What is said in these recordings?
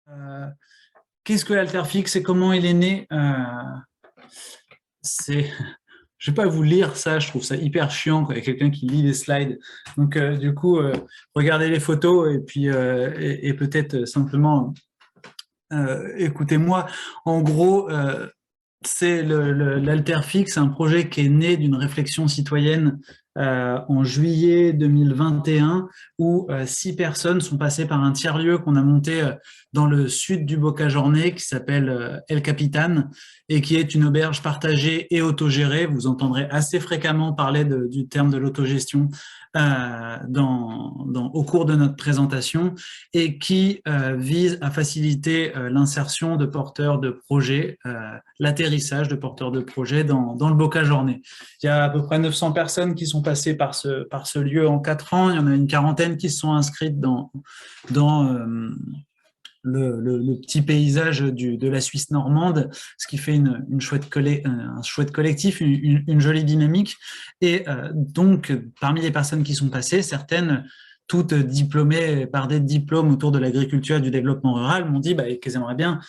Euh, Qu'est-ce que l'Alterfix et comment il est né? C'est, je vais pas vous lire ça, je trouve ça hyper chiant quand il y a quelqu'un qui lit les slides. Donc du coup, regardez les photos et puis et peut-être simplement écoutez-moi. En gros, c'est l'Alterfix, un projet qui est né d'une réflexion citoyenne en juillet 2021, où 6 personnes sont passées par un tiers-lieu qu'on a monté dans le sud du Bocajornais, qui s'appelle El Capitan, et qui est une auberge partagée et autogérée. Vous entendrez assez fréquemment parler du terme de l'autogestion au cours de notre présentation, et qui vise à faciliter l'insertion de porteurs de projets, l'atterrissage de porteurs de projets dans le Bocajornais. Il y a à peu près 900 personnes qui sont passées par ce lieu en 4 ans. Il y en a une quarantaine qui se sont inscrites dans le petit paysage de la Suisse normande, ce qui fait un chouette collectif, une jolie dynamique. Et donc, parmi les personnes qui sont passées, certaines, toutes diplômées par des diplômes autour de l'agriculture et du développement rural, m'ont dit qu'elles aimeraient bien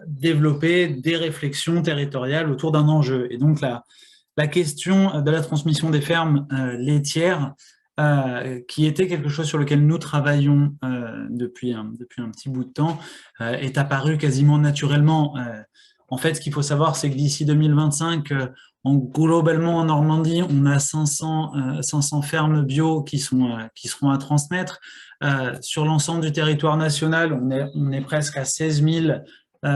développer des réflexions territoriales autour d'un enjeu. Et donc, la question de la transmission des fermes laitières, qui était quelque chose sur lequel nous travaillons depuis un petit bout de temps, est apparu quasiment naturellement. En fait, ce qu'il faut savoir, c'est que d'ici 2025, globalement en Normandie, on a 500 fermes bio qui seront à transmettre. Sur l'ensemble du territoire national, on est presque à 16 000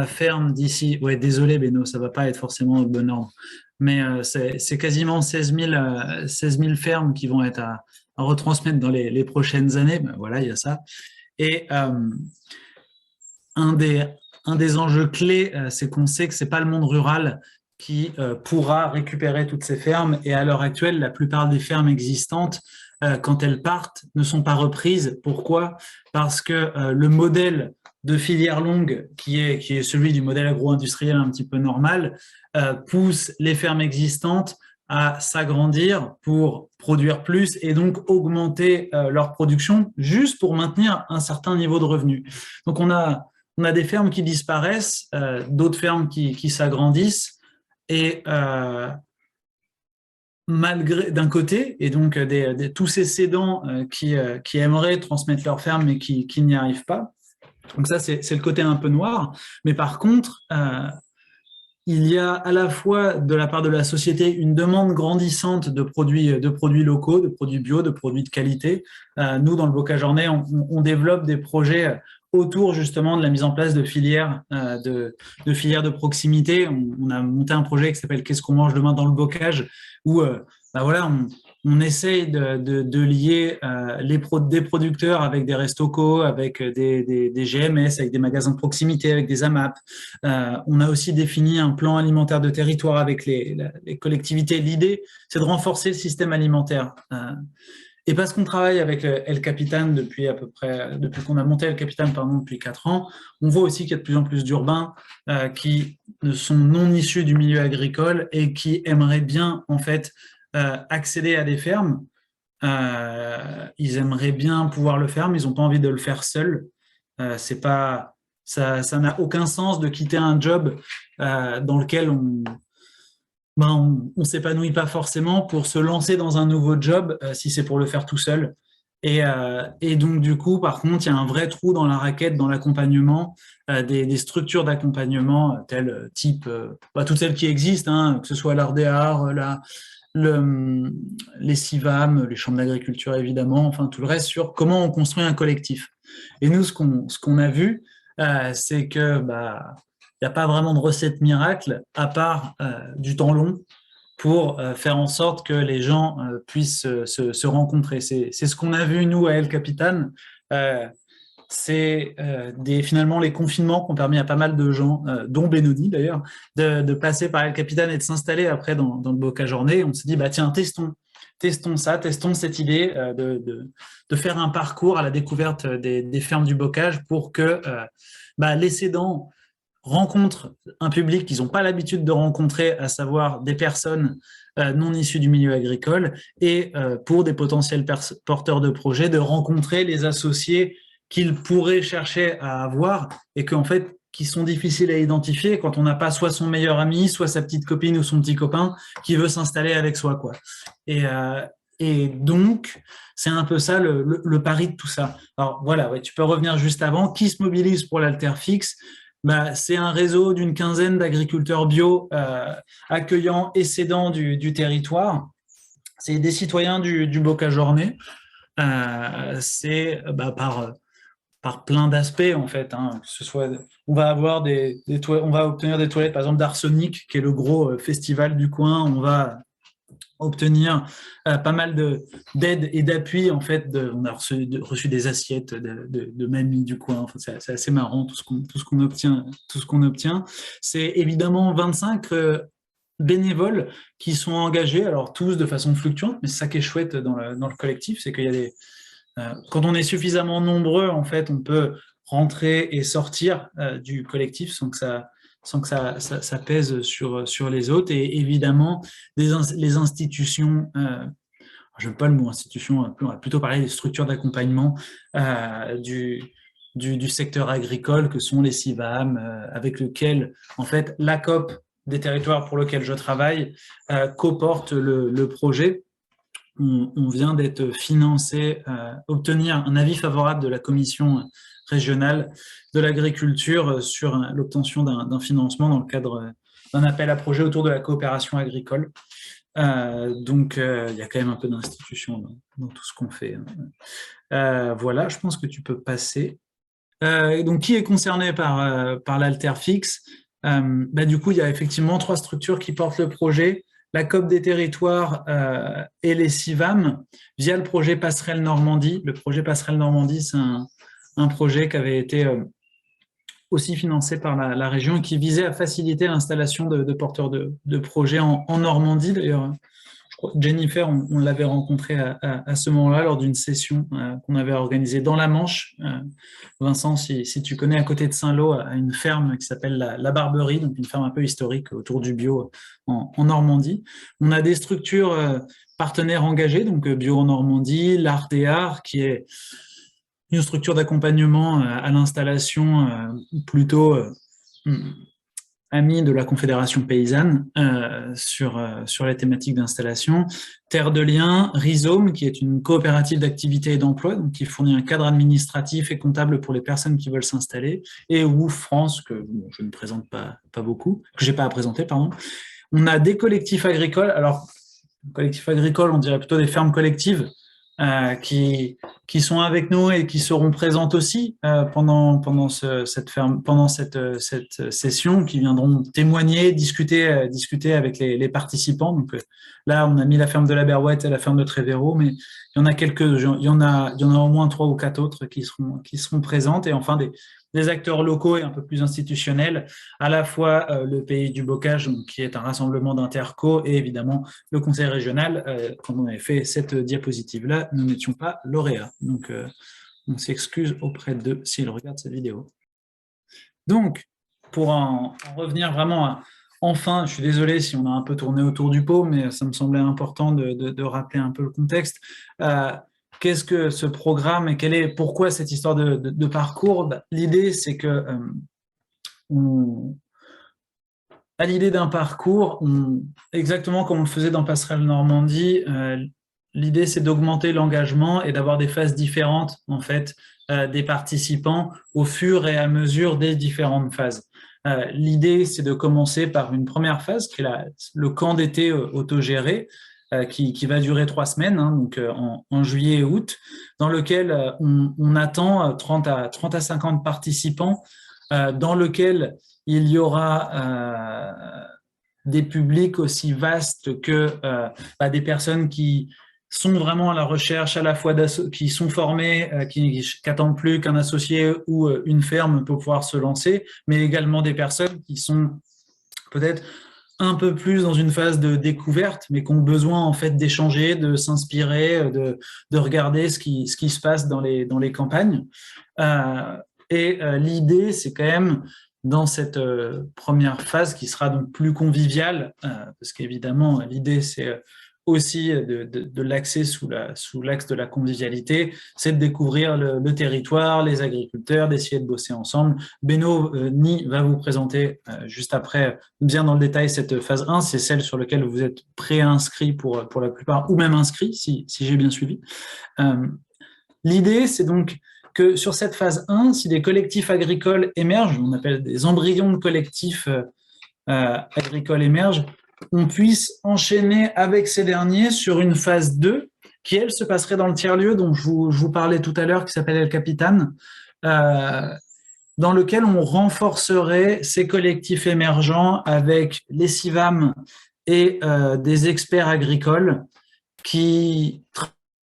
fermes d'ici. Ouais, désolé, Beno, ça ne va pas être forcément au bon ordre. Mais c'est quasiment 16 000 fermes qui vont être à retransmettre dans les prochaines années. Ben voilà, il y a ça. Et un des enjeux clés, c'est qu'on sait que ce n'est pas le monde rural qui pourra récupérer toutes ces fermes. Et à l'heure actuelle, la plupart des fermes existantes, quand elles partent, ne sont pas reprises. Pourquoi? Parce que le modèle de filière longue, qui est celui du modèle agro-industriel un petit peu normal, pousse les fermes existantes à s'agrandir pour produire plus et donc augmenter leur production juste pour maintenir un certain niveau de revenu. Donc on a des fermes qui disparaissent, d'autres fermes qui s'agrandissent, et malgré d'un côté, et donc tous ces cédants qui aimeraient transmettre leur ferme mais qui n'y arrivent pas. Donc ça, c'est le côté un peu noir. Mais par contre, il y a à la fois de la part de la société une demande grandissante de produits locaux, de produits bio, de produits de qualité. Nous, dans le Bocajornais, on développe des projets autour justement de la mise en place de filières de proximité. On a monté un projet qui s'appelle Qu'est-ce qu'on mange demain dans le bocage, où voilà, on essaye de lier des producteurs avec des restos-co, avec des GMS, avec des magasins de proximité, avec des AMAP. On a aussi défini un plan alimentaire de territoire avec les collectivités. L'idée, c'est de renforcer le système alimentaire. Et parce qu'on travaille avec El Capitan depuis qu'on a monté El Capitan, depuis 4 ans, on voit aussi qu'il y a de plus en plus d'urbains qui sont non issus du milieu agricole et qui aimeraient bien, en fait, accéder à des fermes. Ils aimeraient bien pouvoir le faire, mais ils n'ont pas envie de le faire seuls. C'est pas, ça n'a aucun sens de quitter un job dans lequel on s'épanouit pas forcément pour se lancer dans un nouveau job si c'est pour le faire tout seul. Et donc, du coup, par contre, il y a un vrai trou dans la raquette, dans l'accompagnement, des structures d'accompagnement, telles type, toutes celles qui existent, hein, que ce soit l'ARDEAR, les CIVAM, les chambres d'agriculture, évidemment, enfin tout le reste, sur comment on construit un collectif. Et nous, ce qu'on a vu, c'est que il n'y a pas vraiment de recette miracle, à part du temps long, pour faire en sorte que les gens puissent se rencontrer. C'est ce qu'on a vu, nous, à El Capitan. C'est finalement les confinements qui ont permis à pas mal de gens, dont Benoni d'ailleurs, de passer par El Capitan et de s'installer après dans le Bocajornais. On s'est dit, tiens, testons ça, testons cette idée de faire un parcours à la découverte des fermes du bocage pour que les cédants rencontrent un public qu'ils n'ont pas l'habitude de rencontrer, à savoir des personnes non issues du milieu agricole, et pour des potentiels porteurs de projets, de rencontrer les associés qu'ils pourraient chercher à avoir et qu'en fait, qui sont difficiles à identifier quand on n'a pas soit son meilleur ami, soit sa petite copine ou son petit copain qui veut s'installer avec soi, quoi. Et, euh, et donc, c'est un peu ça le pari de tout ça. Alors voilà, ouais, tu peux revenir juste avant. Qui se mobilise pour l'Alterfix? Bah, c'est un réseau d'une quinzaine d'agriculteurs bio accueillants et cédants du territoire. C'est des citoyens du Bocage-Ornay. C'est par plein d'aspects en fait, hein, que ce soit on va avoir on va obtenir des toilettes par exemple d'Arsenic qui est le gros festival du coin, on va obtenir pas mal d'aide et d'appui en fait, on a reçu des assiettes de mamie du coin, enfin, c'est assez marrant tout ce qu'on obtient, c'est évidemment 25 bénévoles qui sont engagés, alors tous de façon fluctuante, mais c'est ça qui est chouette dans le collectif, c'est qu'il y a quand on est suffisamment nombreux, en fait, on peut rentrer et sortir du collectif sans que ça pèse sur les autres. Et évidemment, les institutions, je n'aime pas le mot institution, on va plutôt parler des structures d'accompagnement du secteur agricole, que sont les CIVAM, avec lequel, en fait, la COP des territoires pour lequel je travaille coporte le projet. On vient d'être financé, obtenir un avis favorable de la commission régionale de l'agriculture sur l'obtention d'un financement dans le cadre d'un appel à projet autour de la coopération agricole. Donc, il y a quand même un peu d'institution dans tout ce qu'on fait. Voilà, je pense que tu peux passer. Donc, qui est concerné par l'Alterfix? Du coup, il y a effectivement 3 structures qui portent le projet. La COP des territoires et les CIVAM via le projet Passerelle Normandie. Le projet Passerelle Normandie, c'est un projet qui avait été aussi financé par la région et qui visait à faciliter l'installation de porteurs de projets en Normandie. D'ailleurs, je crois que Jennifer, on l'avait rencontrée à ce moment-là lors d'une session qu'on avait organisée dans la Manche. Vincent, si tu connais, à côté de Saint-Lô, à une ferme qui s'appelle la Barberie, donc une ferme un peu historique autour du bio en Normandie. On a des structures partenaires engagées, donc Bio en Normandie, l'Art des Arts, qui est une structure d'accompagnement à l'installation plutôt ami de la Confédération paysanne sur les thématiques d'installation. Terre de Liens, Rhizome, qui est une coopérative d'activité et d'emploi, donc qui fournit un cadre administratif et comptable pour les personnes qui veulent s'installer, et Woof France, que je ne présente pas beaucoup, que je n'ai pas à présenter, pardon. On a des collectifs agricoles, alors collectifs agricoles, on dirait plutôt des fermes collectives, qui sont avec nous et qui seront présentes aussi pendant cette session, qui viendront témoigner, discuter avec les participants. Donc là, on a mis la ferme de la Berouette et la ferme de Trévéro, mais il y en a il y en a au moins 3 ou 4 autres qui seront présentes, et enfin des acteurs locaux et un peu plus institutionnels, à la fois le Pays du Bocage, donc, qui est un rassemblement d'interco, et évidemment le conseil régional. Quand on avait fait cette diapositive-là, nous n'étions pas lauréats. Donc, on s'excuse auprès d'eux s'ils regardent cette vidéo. Donc, pour en revenir vraiment enfin, je suis désolé si on a un peu tourné autour du pot, mais ça me semblait important de rappeler un peu le contexte. Qu'est-ce que ce programme et pourquoi cette histoire de parcours? L'idée, c'est que à l'idée d'un parcours, exactement comme on le faisait dans Passerelle Normandie, l'idée, c'est d'augmenter l'engagement et d'avoir des phases différentes, en fait, des participants au fur et à mesure des différentes phases. L'idée, c'est de commencer par une première phase, qui est le camp d'été autogéré, qui va durer 3 semaines, hein, donc en juillet et août, dans lequel on attend 30 à 50 participants, dans lequel il y aura des publics aussi vastes que des personnes qui sont vraiment à la recherche à la fois qui sont formés, qui n'attendent plus qu'un associé ou une ferme pour pouvoir se lancer, mais également des personnes qui sont peut-être un peu plus dans une phase de découverte, mais qui ont besoin en fait d'échanger, de s'inspirer, de regarder ce qui se passe dans les campagnes. L'idée, c'est quand même, dans cette première phase qui sera donc plus conviviale, parce qu'évidemment, l'idée, c'est aussi de l'axer sous l'axe de la convivialité, c'est de découvrir le territoire, les agriculteurs, d'essayer de bosser ensemble. Beno Ni va vous présenter juste après, bien dans le détail, cette phase 1, c'est celle sur laquelle vous êtes préinscrit pour la plupart, ou même inscrit, si j'ai bien suivi. L'idée, c'est donc que sur cette phase 1, si des collectifs agricoles émergent, on appelle des embryons de collectifs agricoles émergent, on puisse enchaîner avec ces derniers sur une phase 2 qui, elle, se passerait dans le tiers-lieu dont je vous parlais tout à l'heure, qui s'appelle El Capitan, dans lequel on renforcerait ces collectifs émergents avec les CIVAM et des experts agricoles qui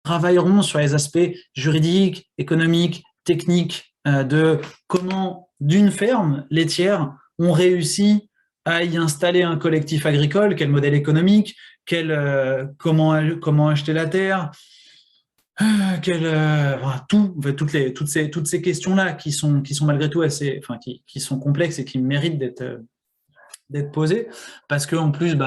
travailleront sur les aspects juridiques, économiques, techniques de comment, d'une ferme laitière, on réussit à y installer un collectif agricole, quel modèle économique, comment acheter la terre, toutes ces questions-là qui sont malgré tout assez, enfin, qui sont complexes et qui méritent d'être posées, parce qu'en plus,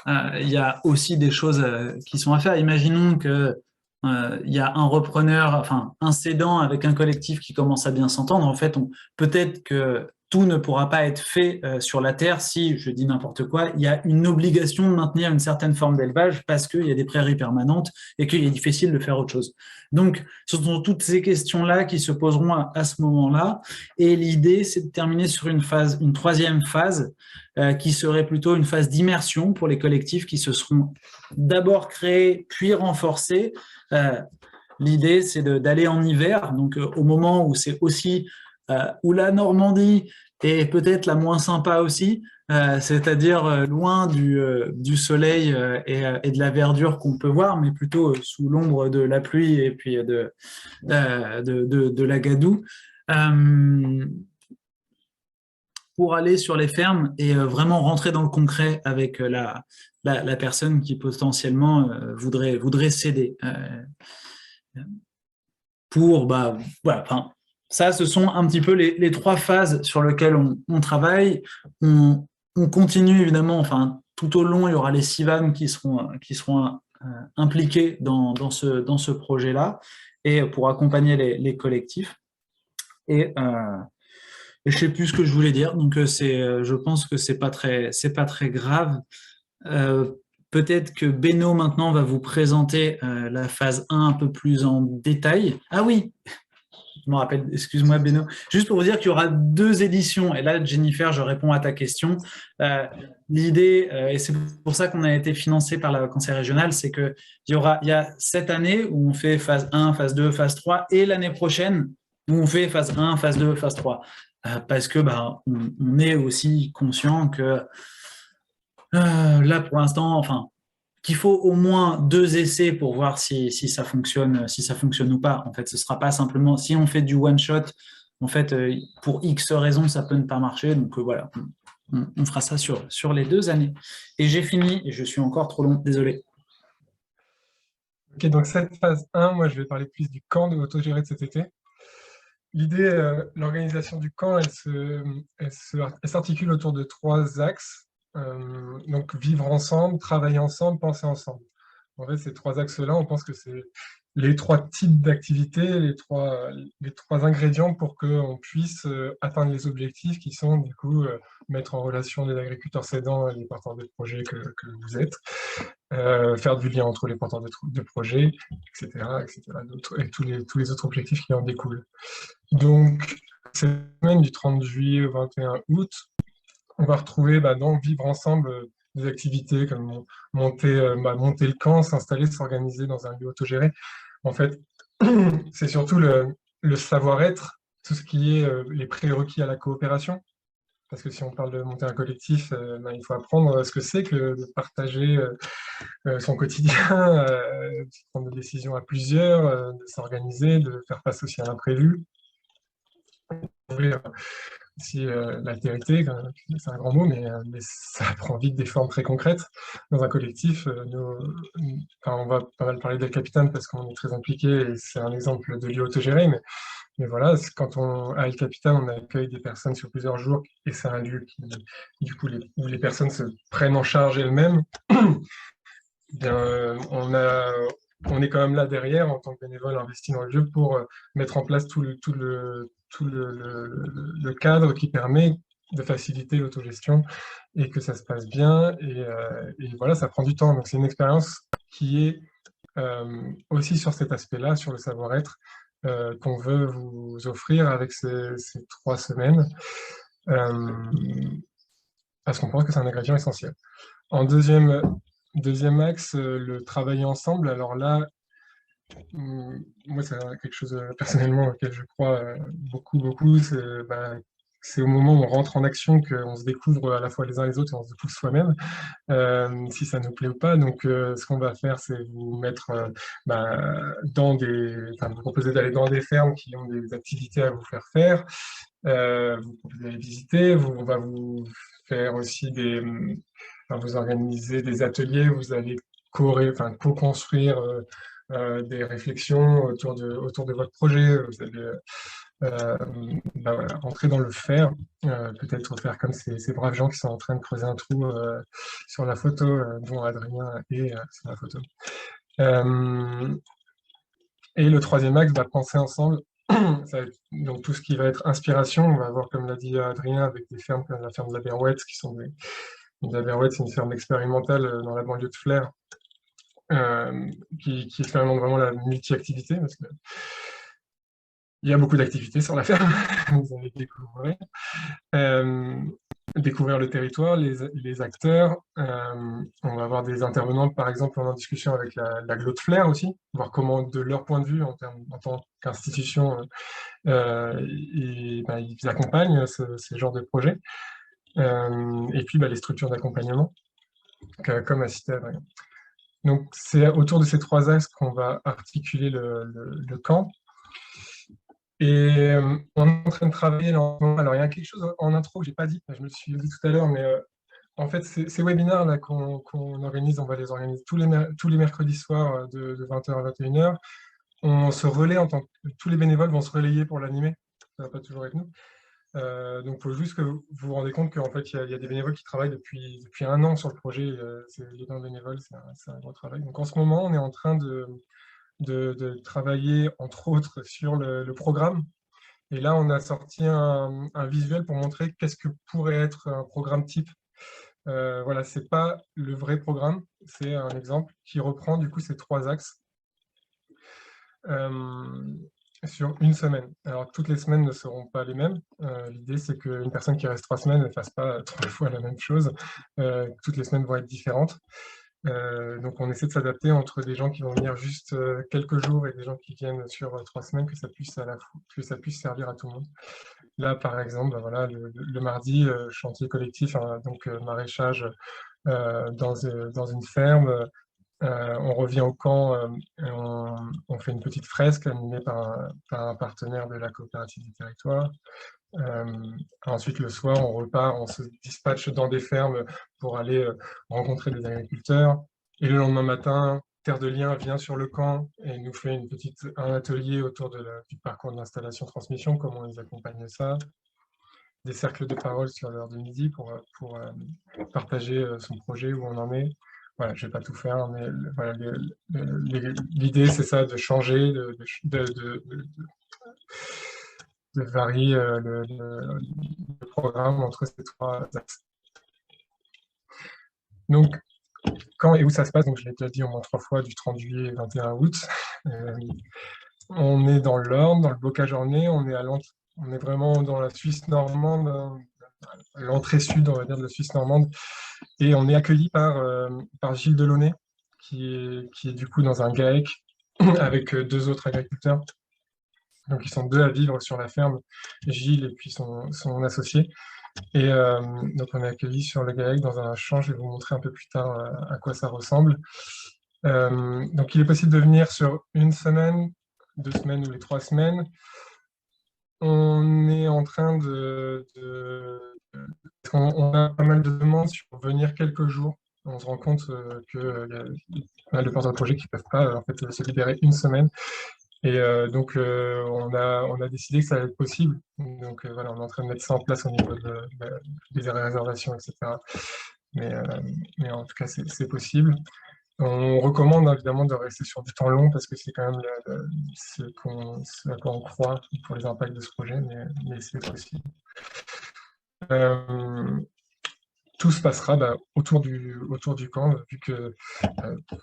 il y a aussi des choses qui sont à faire. Imaginons que il y a un repreneur, enfin un cédant avec un collectif qui commence à bien s'entendre. En fait, peut-être que tout ne pourra pas être fait sur la terre si, je dis n'importe quoi, il y a une obligation de maintenir une certaine forme d'élevage parce qu'il y a des prairies permanentes et qu'il est difficile de faire autre chose. Donc, ce sont toutes ces questions-là qui se poseront à ce moment-là. Et l'idée, c'est de terminer sur une troisième phase qui serait plutôt une phase d'immersion pour les collectifs qui se seront d'abord créés puis renforcés. L'idée, c'est d'aller en hiver, donc au moment où c'est aussi où la Normandie est peut-être la moins sympa aussi, c'est-à-dire loin du soleil et de la verdure qu'on peut voir, mais plutôt sous l'ombre de la pluie et puis de la gadoue, pour aller sur les fermes et vraiment rentrer dans le concret avec la personne qui potentiellement voudrait céder. Voilà, enfin, ça, ce sont un petit peu les trois phases sur lesquelles on travaille. On continue évidemment, enfin, tout au long, il y aura les CIVAM qui seront impliqués dans ce projet-là et pour accompagner les collectifs. Et je ne sais plus ce que je voulais dire, donc je pense que c'est pas très grave. Peut-être que Beno maintenant va vous présenter la phase 1 un peu plus en détail. Ah oui, je me rappelle, excuse-moi Beno. Juste pour vous dire qu'il y aura 2 éditions. Et là, Jennifer, je réponds à ta question. L'idée, et c'est pour ça qu'on a été financé par la Conseil régional, c'est qu'il y a cette année où on fait phase 1, phase 2, phase 3, et l'année prochaine où on fait phase 1, phase 2, phase 3. Parce que on est aussi conscient que là, pour l'instant, enfin, qu'il faut au moins 2 essais pour voir si ça fonctionne ou pas. En fait, ce sera pas simplement si on fait du one shot. En fait, pour X raisons, ça peut ne pas marcher. Donc voilà, on fera ça sur les 2 années. Et j'ai fini. Et je suis encore trop long. Désolé. Ok, donc cette phase 1, moi je vais parler plus du camp de autogéré de cet été. L'idée, l'organisation du camp, elle s'articule autour de 3 axes. Donc vivre ensemble, travailler ensemble, penser ensemble. En fait, ces 3 axes-là, on pense que c'est les 3 types d'activités, les trois ingrédients pour qu'on puisse atteindre les objectifs qui sont du coup mettre en relation les agriculteurs cédants et les porteurs de projets que vous êtes, faire du lien entre les porteurs de projets, etc., et tous les autres objectifs qui en découlent. Donc, cette semaine du 30 juillet au 21 août, on va retrouver dans Vivre ensemble des activités comme monter le camp, s'installer, s'organiser dans un lieu autogéré. En fait, c'est surtout le savoir-être, tout ce qui est les prérequis à la coopération. Parce que si on parle de monter un collectif, il faut apprendre ce que c'est que de partager son quotidien, de prendre des décisions à plusieurs, de s'organiser, de faire face aussi à l'imprévu. Si l'altérité, c'est un grand mot, mais ça prend vite des formes très concrètes. Dans un collectif, on va pas mal parler d'El Capitan parce qu'on est très impliqué et c'est un exemple de lieu autogéré, mais voilà, à El Capitan, on accueille des personnes sur plusieurs jours et c'est un lieu où les personnes se prennent en charge elles-mêmes. on est quand même là derrière en tant que bénévole investi dans le jeu pour mettre en place le cadre qui permet de faciliter l'autogestion et que ça se passe bien. Et voilà, ça prend du temps. Donc c'est une expérience qui est aussi sur cet aspect-là, sur le savoir-être, qu'on veut vous offrir avec ces 3 semaines, parce qu'on pense que c'est un ingrédient essentiel. En deuxième axe, le travailler ensemble. Alors là, moi, c'est quelque chose personnellement auquel je crois beaucoup, beaucoup. C'est au moment où on rentre en action qu'on se découvre à la fois les uns les autres et on se découvre soi-même, si ça nous plaît ou pas. Donc, ce qu'on va faire, c'est vous mettre vous proposer d'aller dans des fermes qui ont des activités à vous faire, vous proposer d'aller visiter, on va vous faire aussi vous organiser des ateliers, vous allez co-construire des réflexions autour de votre projet, vous allez rentrer dans le faire, peut-être faire comme ces braves gens qui sont en train de creuser un trou sur la photo, dont Adrien est sur la photo. Et le troisième axe, penser ensemble. Donc tout ce qui va être inspiration, on va avoir, comme l'a dit Adrien, avec des fermes comme la ferme de la Berouette, la Berouette, c'est une ferme expérimentale dans la banlieue de Flers, qui expérimente vraiment la multi-activité, parce que il y a beaucoup d'activités sur la ferme, vous allez découvrir le territoire, les acteurs. On va avoir des intervenants, par exemple, en discussion avec la Glo de Flers aussi, voir comment, de leur point de vue, en tant qu'institution, ils accompagnent ce genre de projet. Et puis les structures d'accompagnement, comme a cité Adrien. Donc c'est autour de ces 3 axes qu'on va articuler le camp. Et on est en train de travailler là en ce moment. Alors il y a quelque chose en intro que je n'ai pas dit, je me le suis dit tout à l'heure, mais en fait ces webinaires là qu'on organise, on va les organiser tous les mercredis soirs de 20h à 21h. On se relaie tous les bénévoles vont se relayer pour l'animer, ça ne va pas toujours être nous. Donc, il faut juste que vous vous rendez compte qu'en fait, il y a des bénévoles qui travaillent depuis 1 an sur le projet. Les gens bénévoles, c'est un gros travail. Donc, en ce moment, on est en train de travailler, entre autres, sur le programme. Et là, on a sorti un visuel pour montrer qu'est-ce que pourrait être un programme type. Voilà, ce n'est pas le vrai programme, c'est un exemple qui reprend du coup ces 3 axes. Sur une semaine. Alors, toutes les semaines ne seront pas les mêmes. L'idée, c'est qu'une personne qui reste 3 semaines ne fasse pas 3 fois la même chose. Toutes les semaines vont être différentes. Donc, on essaie de s'adapter entre des gens qui vont venir juste quelques jours et des gens qui viennent sur 3 semaines, que ça puisse servir à tout le monde. Là, par exemple, voilà, le mardi, chantier collectif, donc maraîchage dans une ferme. On revient au camp et on fait une petite fresque animée par un partenaire de la coopérative du territoire. Ensuite, le soir, on repart, on se dispatche dans des fermes pour aller rencontrer des agriculteurs. Et le lendemain matin, Terre de Liens vient sur le camp et nous fait un atelier autour du parcours de l'installation-transmission, comment ils accompagnent ça. Des cercles de parole sur l'heure de midi pour partager son projet, où on en est. Voilà, je ne vais pas tout faire, mais voilà, l'idée, c'est ça, de changer, de varier le programme entre ces 3 axes. Donc, quand et où ça se passe, donc je l'ai déjà dit au moins 3 fois, du 30 juillet au 21 août. On est dans l'Orne, dans le Bocage-Ornay, on est vraiment dans la Suisse normande, l'entrée sud, on va dire, de la Suisse normande, et on est accueilli par Gilles Delaunay, qui est du coup dans un GAEC avec 2 autres agriculteurs. Donc ils sont 2 à vivre sur la ferme, Gilles et puis son associé. Et donc on est accueilli sur le GAEC dans un champ. Je vais vous montrer un peu plus tard à quoi ça ressemble. Donc il est possible de venir sur 1 semaine, 2 semaines ou les 3 semaines. On est en train on a pas mal de demandes sur venir quelques jours. On se rend compte qu'il y a pas mal de porteurs de projets qui ne peuvent pas se libérer 1 semaine. Et donc, on a décidé que ça allait être possible. Donc, voilà, on est en train de mettre ça en place au niveau des réservations, etc. Mais en tout cas, c'est possible. On recommande évidemment de rester sur du temps long parce que c'est quand même ce à quoi on croit pour les impacts de ce projet, mais c'est possible. Euh, tout se passera autour du camp, vu que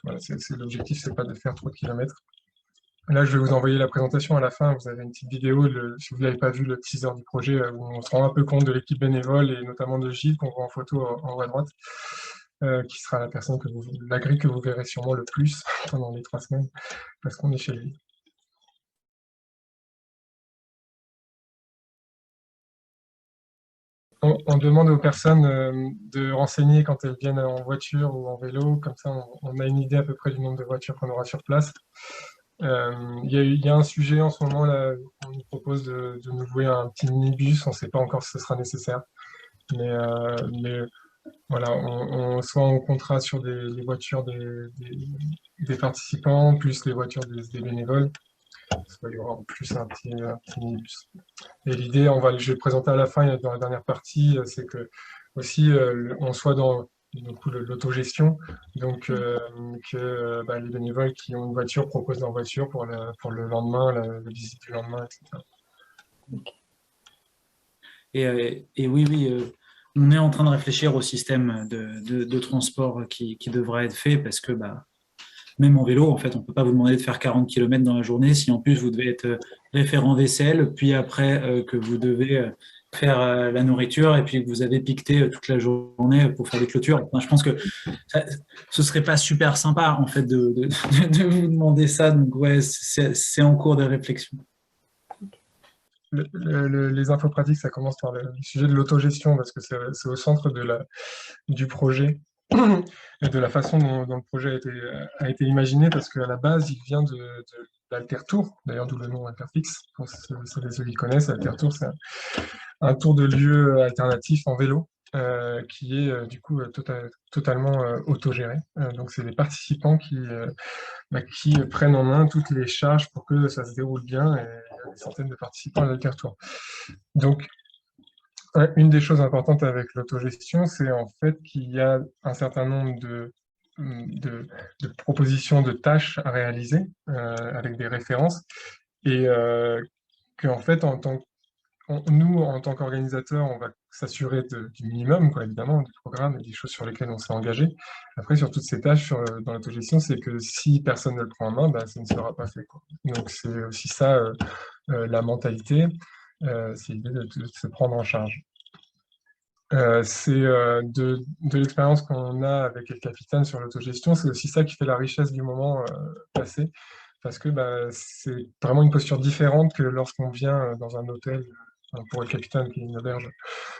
voilà, l'objectif, c'est pas de faire trop de kilomètres. Là, je vais vous envoyer la présentation à la fin. Vous avez une petite vidéo. Si vous n'avez pas vu le teaser du projet, où on se rend un peu compte de l'équipe bénévole et notamment de Gilles, qu'on voit en photo en haut à droite, qui sera la personne la grille que vous verrez sûrement le plus pendant les 3 semaines, parce qu'on est chez lui. On demande aux personnes de renseigner quand elles viennent en voiture ou en vélo, comme ça on a une idée à peu près du nombre de voitures qu'on aura sur place. Il y a un sujet en ce moment, là, on nous propose de nous louer un petit minibus, on ne sait pas encore si ce sera nécessaire, mais voilà, soit on comptera sur les voitures des participants, plus les voitures des bénévoles, soit il y aura en plus un petit minibus. Et l'idée, je vais le présenter à la fin, dans la dernière partie, c'est que aussi on soit dans l'autogestion, donc que les bénévoles qui ont une voiture proposent leur voiture pour le lendemain, la visite du lendemain, etc. Et oui, oui, on est en train de réfléchir au système de transport qui devrait être fait parce que même en vélo, en fait, on ne peut pas vous demander de faire 40 km dans la journée si en plus vous devez être référent vaisselle, puis après que vous devez faire la nourriture et puis que vous avez piqueté toute la journée pour faire des clôtures. Enfin, je pense que ce serait pas super sympa en fait de vous demander ça. Donc ouais, c'est en cours de réflexion. Les infos pratiques, ça commence par le sujet de l'autogestion, parce que c'est au centre du projet et de la façon dont le projet a été imaginé, parce qu'à la base, il vient de l'Altertour, d'ailleurs d'où le nom Alterfix, pour ceux qui connaissent. Altertour, c'est un tour de lieu alternatif en vélo, qui est du coup totalement autogéré. Donc c'est les participants qui prennent en main toutes les charges pour que ça se déroule bien, et il y a des centaines de participants à l'Altertour. Donc une des choses importantes avec l'autogestion, c'est en fait qu'il y a un certain nombre de propositions de tâches à réaliser avec des références, et qu'en fait, nous, en tant qu'organisateurs, on va s'assurer du minimum, quoi, évidemment, du programme et des choses sur lesquelles on s'est engagé. Après, sur toutes ces tâches dans l'autogestion, c'est que si personne ne le prend en main, ça ne sera pas fait, quoi. Donc c'est aussi ça, la mentalité, c'est l'idée de se prendre en charge. C'est de l'expérience qu'on a avec le capitaine sur l'autogestion, c'est aussi ça qui fait la richesse du moment passé, parce que c'est vraiment une posture différente que lorsqu'on vient dans un hôtel. Pour le capitaine qui est une auberge,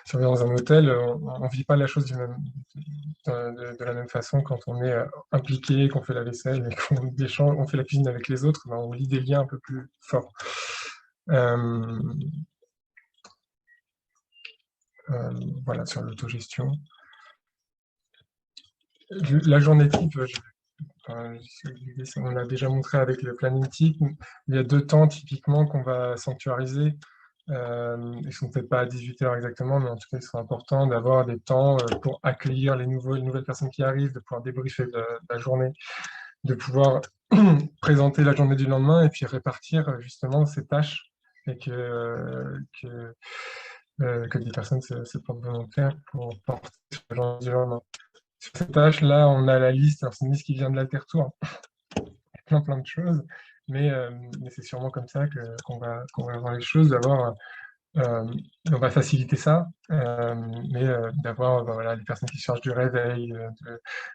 si on vient dans un hôtel, on ne vit pas la chose de la même façon quand on est impliqué, qu'on fait la vaisselle et on fait la cuisine avec les autres, on lit des liens un peu plus forts. Voilà, sur l'autogestion. La journée type, on l'a déjà montré avec le planning type. Il y a 2 temps typiquement qu'on va sanctuariser. Ils ne sont peut-être pas à 18h exactement, mais en tout cas, ils sont importants d'avoir des temps pour accueillir les nouvelles personnes qui arrivent, de pouvoir débriefer de la journée, de pouvoir présenter la journée du lendemain et puis répartir justement ces tâches, et que des personnes se portent volontaires pour porter sur la journée du lendemain. Sur ces tâches-là, on a la liste, alors c'est une liste qui vient de l'Altertour, plein de choses, mais c'est sûrement comme ça qu'on va avoir les choses, on va faciliter ça, mais d'avoir voilà, les personnes qui se chargent du réveil,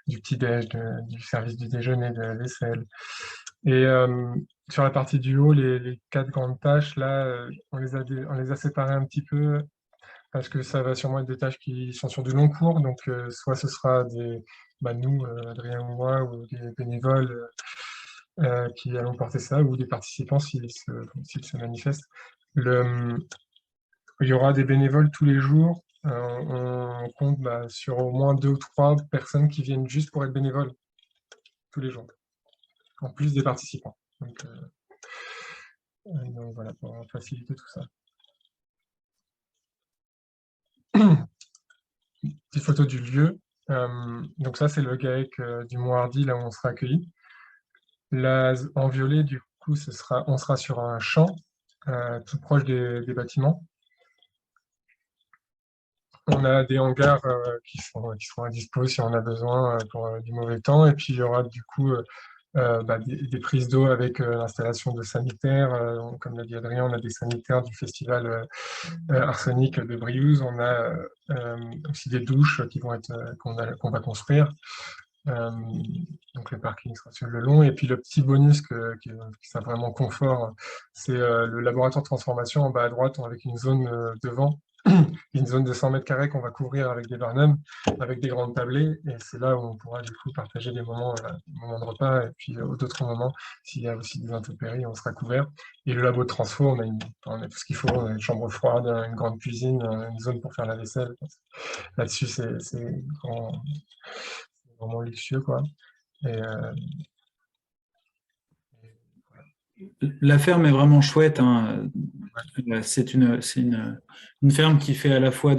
du petit-déj, du service du déjeuner, de la vaisselle. Et sur la partie du haut, les 4 grandes tâches, là, on les a séparées un petit peu, parce que ça va sûrement être des tâches qui sont sur du long cours, donc soit ce sera nous, Adrien ou moi, ou des bénévoles qui allons porter ça, ou des participants s'ils se manifestent. Il y aura des bénévoles tous les jours. On compte sur au moins 2 ou 3 personnes qui viennent juste pour être bénévoles tous les jours, en plus des participants. Donc voilà, pour faciliter tout ça. Petite photo du lieu. Donc ça, c'est le GAEC du Mont Hardy, là où on sera accueilli. Là, en violet, du coup, on sera sur un champ, tout proche des bâtiments. On a des hangars qui seront à dispo si on a besoin pour du mauvais temps. Et puis, il y aura du coup des prises d'eau avec l'installation de sanitaires. Comme l'a dit Adrien, on a des sanitaires du festival Arsenic de Briouze. On a aussi des douches qu'on va construire. Donc le parking sera sur le long. Et puis le petit bonus qui sera vraiment confort, c'est le laboratoire de transformation en bas à droite avec une zone devant, une zone de 100 mètres carrés qu'on va couvrir avec des barnums, avec des grandes tablées. Et c'est là où on pourra du coup partager des moments de repas. Et puis d'autres moments, s'il y a aussi des intempéries, on sera couvert. Et le labo de transfo, on a tout ce qu'il faut. On a une chambre froide, une grande cuisine, une zone pour faire la vaisselle. Là-dessus, c'est vraiment luxueux, quoi. Et, La ferme est vraiment chouette, hein. C'est une ferme qui fait à la fois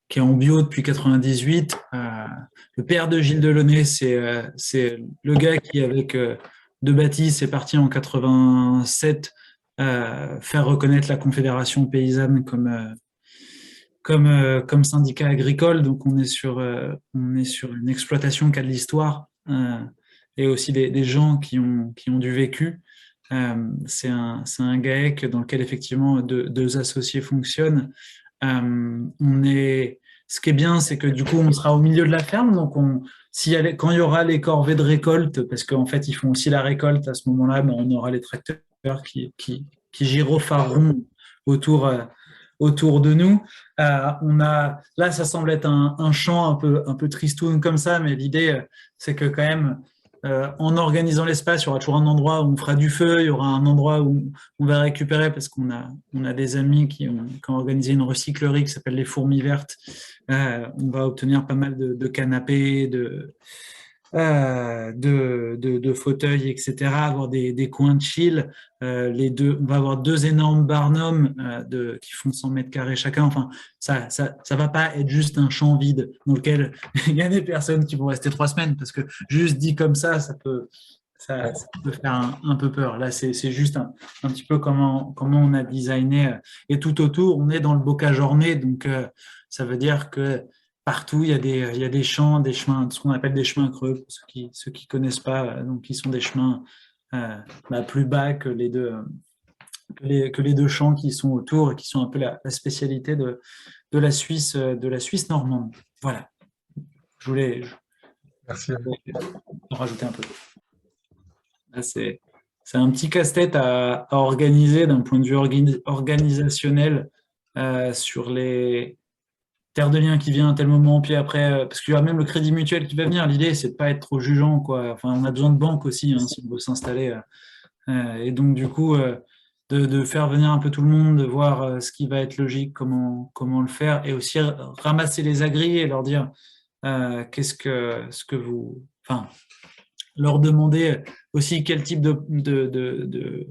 qui est en bio depuis 98. Le père de Gilles Delaunay, c'est le gars qui, avec De Baptiste, est parti en 87 faire reconnaître la Confédération paysanne comme syndicat agricole. Donc on est sur une exploitation qui a de l'histoire et aussi des gens qui ont du vécu. C'est un GAEC dans lequel effectivement deux associés fonctionnent. Ce qui est bien, c'est que du coup, on sera au milieu de la ferme. Donc, quand il y aura les corvées de récolte, parce qu'en fait, ils font aussi la récolte à ce moment-là, ben, on aura les tracteurs qui gyrophareront autour, autour de nous. Là, ça semble être un champ un peu tristoun comme ça, mais l'idée, c'est que quand même, en organisant l'espace, il y aura toujours un endroit où on fera du feu, il y aura un endroit où on va récupérer, parce on a des amis qui ont organisé une recyclerie qui s'appelle les Fourmis Vertes. On va obtenir pas mal de canapés, de fauteuils, etc., avoir des coins de chill. On va avoir deux énormes barnums qui font 100 mètres carrés chacun. Enfin, ça va pas être juste un champ vide dans lequel il y a des personnes qui vont rester 3 semaines, parce que juste dit comme ça ça peut faire un peu peur. Là, c'est juste un petit peu comment on a designé. Et tout autour, on est dans le bocage orné, donc ça veut dire que partout, il y a des champs, des chemins, ce qu'on appelle des chemins creux, pour ceux qui connaissent pas, donc qui sont des chemins plus bas que que les deux champs qui sont autour et qui sont un peu la spécialité de la Suisse normande. Voilà. Je voulais merci. en rajouter un peu. Là, c'est un petit casse-tête à organiser d'un point de vue organisationnel sur les terre de liens qui vient à tel moment, puis après, parce qu'il y aura même le crédit mutuel qui va venir. L'idée, c'est de pas être trop jugeant, quoi. Enfin, on a besoin de banque aussi, hein, si on veut s'installer. Et donc, du coup, de faire venir un peu tout le monde, de voir ce qui va être logique, comment le faire, et aussi ramasser les agris et leur dire ce que vous, enfin, leur demander aussi quel type de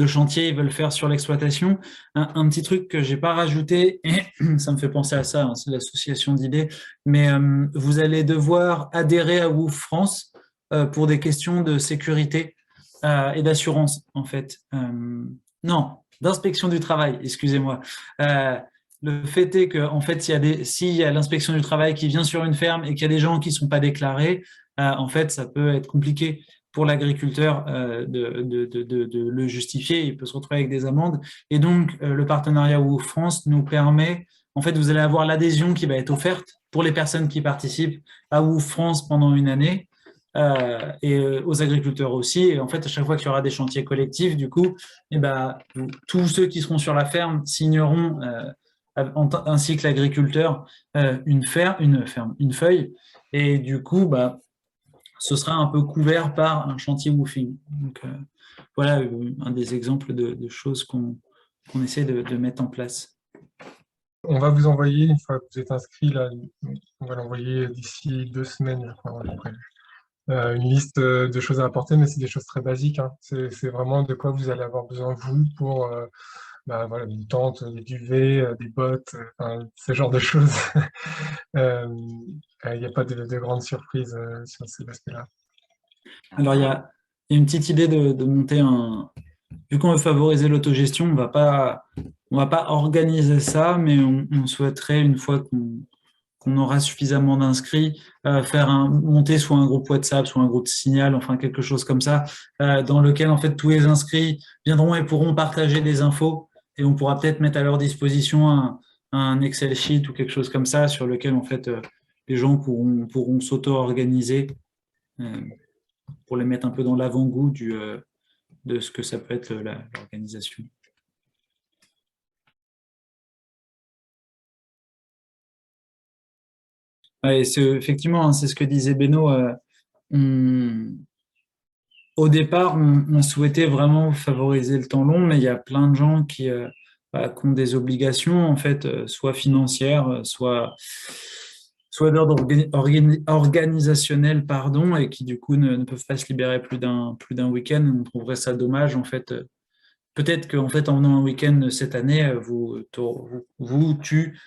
chantier ils veulent faire sur l'exploitation. Un petit truc que j'ai pas rajouté, et ça me fait penser à ça, hein, c'est l'association d'idées, mais vous allez devoir adhérer à WOOF France pour des questions de sécurité et d'assurance, en fait. Non, d'inspection du travail, excusez-moi. Le fait est que, en fait, s'il y a l'inspection du travail qui vient sur une ferme et qu'il y a des gens qui ne sont pas déclarés, en fait, ça peut être compliqué pour l'agriculteur de le justifier. Il peut se retrouver avec des amendes. Et donc, le partenariat WOOF France nous permet, en fait, vous allez avoir l'adhésion qui va être offerte pour les personnes qui participent à WOOF France pendant une année. Et aux agriculteurs aussi. Et en fait, à chaque fois qu'il y aura des chantiers collectifs, du coup, eh ben, tous ceux qui seront sur la ferme signeront, ainsi que l'agriculteur, une feuille. Et du coup, bah, ce sera un peu couvert par un chantier woofing. Donc, voilà un des exemples de choses qu'on essaie de mettre en place. On va vous envoyer, une fois que vous êtes inscrit, là, on va l'envoyer d'ici 2 semaines, je crois, on a prévu. Une liste de choses à apporter, mais c'est des choses très basiques, hein. C'est vraiment de quoi vous allez avoir besoin, vous, bah, voilà, une tente, des duvets, des bottes, enfin, ce genre de choses. Il n'y a pas de grandes surprises sur cet aspect-là. Alors, il y a une petite idée de monter un... Vu qu'on veut favoriser l'autogestion, on va pas organiser ça, mais on souhaiterait, une fois qu'on aura suffisamment d'inscrits, monter soit un groupe WhatsApp, soit un groupe Signal, enfin quelque chose comme ça, dans lequel en fait tous les inscrits viendront et pourront partager des infos, et on pourra peut-être mettre à leur disposition un Excel sheet ou quelque chose comme ça sur lequel en fait les gens pourront s'auto-organiser pour les mettre un peu dans l'avant-goût de ce que ça peut être l'organisation. Ouais, effectivement, hein, c'est ce que disait Beno. Au départ, on souhaitait vraiment favoriser le temps long, mais il y a plein de gens qui ont des obligations, en fait, soit financières, soit d'ordre organisationnel, pardon, et qui du coup ne peuvent pas se libérer plus d'un week-end. On trouverait ça dommage, en fait. Peut-être qu'en fait, en venant un week-end cette année, tu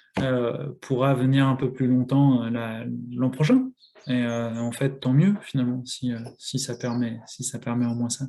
pourras venir un peu plus longtemps l'an prochain. Et en fait, tant mieux finalement si ça permet au moins ça.